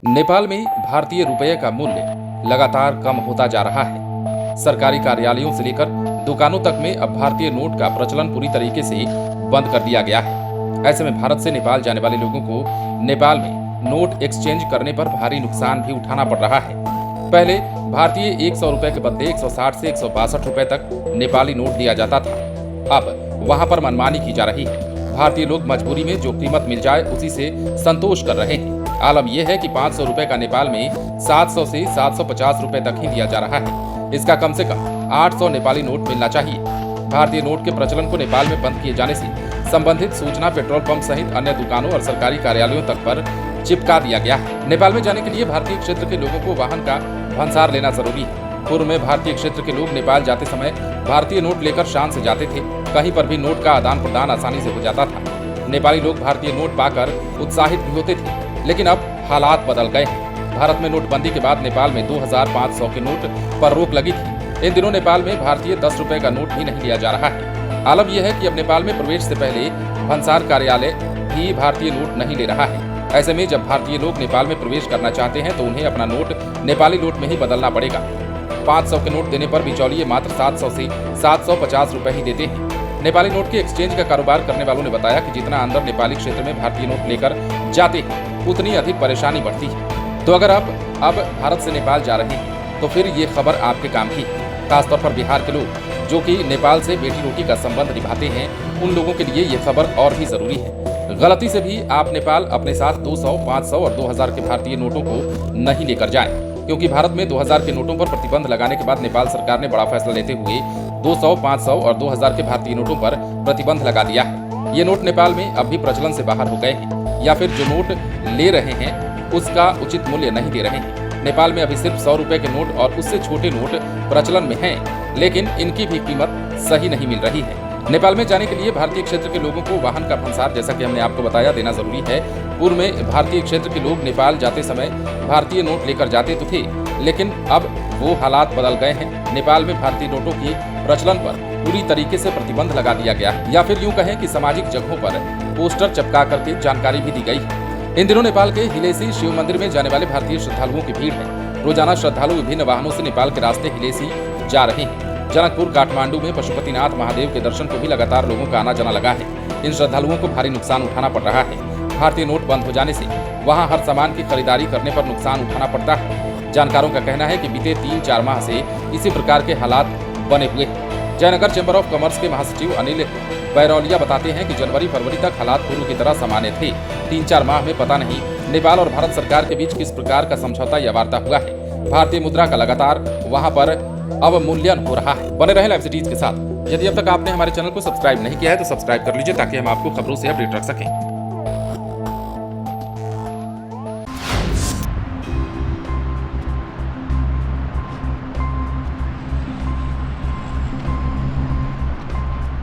नेपाल में भारतीय रुपये का मूल्य लगातार कम होता जा रहा है। सरकारी कार्यालयों से लेकर दुकानों तक में अब भारतीय नोट का प्रचलन पूरी तरीके से बंद कर दिया गया है। ऐसे में भारत से नेपाल जाने वाले लोगों को नेपाल में नोट एक्सचेंज करने पर भारी नुकसान भी उठाना पड़ रहा है। पहले भारतीय 100 रुपए के बदले 160 से 162 रुपए तक नेपाली नोट दिया जाता था। अब वहां पर मनमानी की जा रही है। भारतीय लोग मजबूरी में जो कीमत मिल जाए उसी से संतोष कर रहे हैं। आलम यह है कि 500 रुपए का नेपाल में 700 से 750 रुपए तक ही दिया जा रहा है। इसका कम से कम 800 नेपाली नोट मिलना चाहिए। भारतीय नोट के प्रचलन को नेपाल में बंद किए जाने से संबंधित सूचना पेट्रोल पंप सहित अन्य दुकानों और सरकारी कार्यालयों तक पर चिपका दिया गया है। नेपाल में जाने के लिए भारतीय क्षेत्र के लोगों को वाहन का भंसार लेना जरूरी है। पूर्व में भारतीय क्षेत्र के लोग नेपाल जाते समय भारतीय नोट लेकर शान से जाते थे। कहीं पर भी नोट का आदान प्रदान आसानी से हो जाता था। नेपाली लोग भारतीय नोट पाकर उत्साहित भी होते थे। लेकिन अब हालात बदल गए हैं। भारत में नोटबंदी के बाद नेपाल में 2500 के नोट पर रोक लगी थी। इन दिनों नेपाल में भारतीय 10 रुपए का नोट भी नहीं लिया जा रहा है। आलम यह है कि अब नेपाल में प्रवेश से पहले भंसार कार्यालय भी भारतीय नोट नहीं ले रहा है। ऐसे में जब भारतीय लोग नेपाल में प्रवेश करना चाहते हैं तो उन्हें अपना नोट नेपाली नोट में ही बदलना पड़ेगा। 500 के नोट देने पर बिचौलिए मात्र 700 से 750 रुपए ही देते हैं। नेपाली नोट के एक्सचेंज का कारोबार करने वालों ने बताया कि जितना अंदर नेपाली क्षेत्र में भारतीय नोट लेकर जाते हैं उतनी अधिक परेशानी बढ़ती है। तो अगर अब भारत से नेपाल जा रहे हैं तो फिर ये खबर आपके काम की है। खासतौर पर बिहार के लोग जो कि नेपाल से बेटी रोटी का संबंध निभाते हैं, उन लोगों के लिए ये खबर और भी जरूरी है। गलती से भी आप नेपाल अपने साथ 200, 500 और 2000 के भारतीय नोटों को नहीं लेकर जाएं, क्योंकि भारत में 2000 के नोटों पर प्रतिबंध लगाने के बाद नेपाल सरकार ने बड़ा फैसला लेते हुए 200, 500 और 2000 के भारतीय नोटों पर प्रतिबंध लगा दिया है। ये नोट नेपाल में अब भी प्रचलन से बाहर हो गए हैं, या फिर जो नोट ले रहे हैं उसका उचित मूल्य नहीं दे रहे हैं। नेपाल में अभी सिर्फ 100 रुपए के नोट और उससे छोटे नोट प्रचलन में हैं, लेकिन इनकी भी कीमत सही नहीं मिल रही है। नेपाल में जाने के लिए भारतीय क्षेत्र के लोगों को वाहन का भंसार, जैसा कि हमने आपको बताया, देना जरूरी है। पूर्व में भारतीय क्षेत्र के लोग नेपाल जाते समय भारतीय नोट लेकर जाते तो थे, लेकिन अब वो हालात बदल गए हैं। नेपाल में भारतीय नोटों के प्रचलन पर पूरी तरीके से प्रतिबंध लगा दिया गया है, या फिर यूं कहें कि सामाजिक जगहों पर पोस्टर चिपका करके जानकारी भी दी गई है। इन दिनों नेपाल के हिलेसी शिव मंदिर में जाने वाले भारतीय श्रद्धालुओं की भीड़ है। रोजाना श्रद्धालु विभिन्न वाहनों से नेपाल के रास्ते हिलेसी जा रहे हैं। जनकपुर, काठमांडू में पशुपतिनाथ महादेव के दर्शन को भी लगातार लोगों का आना जाना लगा है। इन श्रद्धालुओं को भारी नुकसान उठाना पड़ रहा है। भारतीय नोट बंद हो जाने से वहां हर सामान की खरीदारी करने पर नुकसान उठाना पड़ता है। जानकारों का कहना है कि बीते 3-4 माह से इसी प्रकार के हालात बने हुए हैं। जयनगर चैम्बर ऑफ कॉमर्स के महासचिव अनिल बैरौलिया बताते हैं कि जनवरी-फरवरी तक हालात पूर्व की तरह सामान्य थे। 3-4 माह में पता नहीं नेपाल और भारत सरकार के बीच किस प्रकार का समझौता या वार्ता हुआ है। भारतीय मुद्रा का लगातार वहां पर अवमूल्यन हो रहा है। बने रहे लाइव सिटीज के साथ। यदि अब तक आपने हमारे चैनल को सब्सक्राइब नहीं किया है तो सब्सक्राइब कर लीजिए, ताकि हम आपको खबरों से अपडेट रख सकें।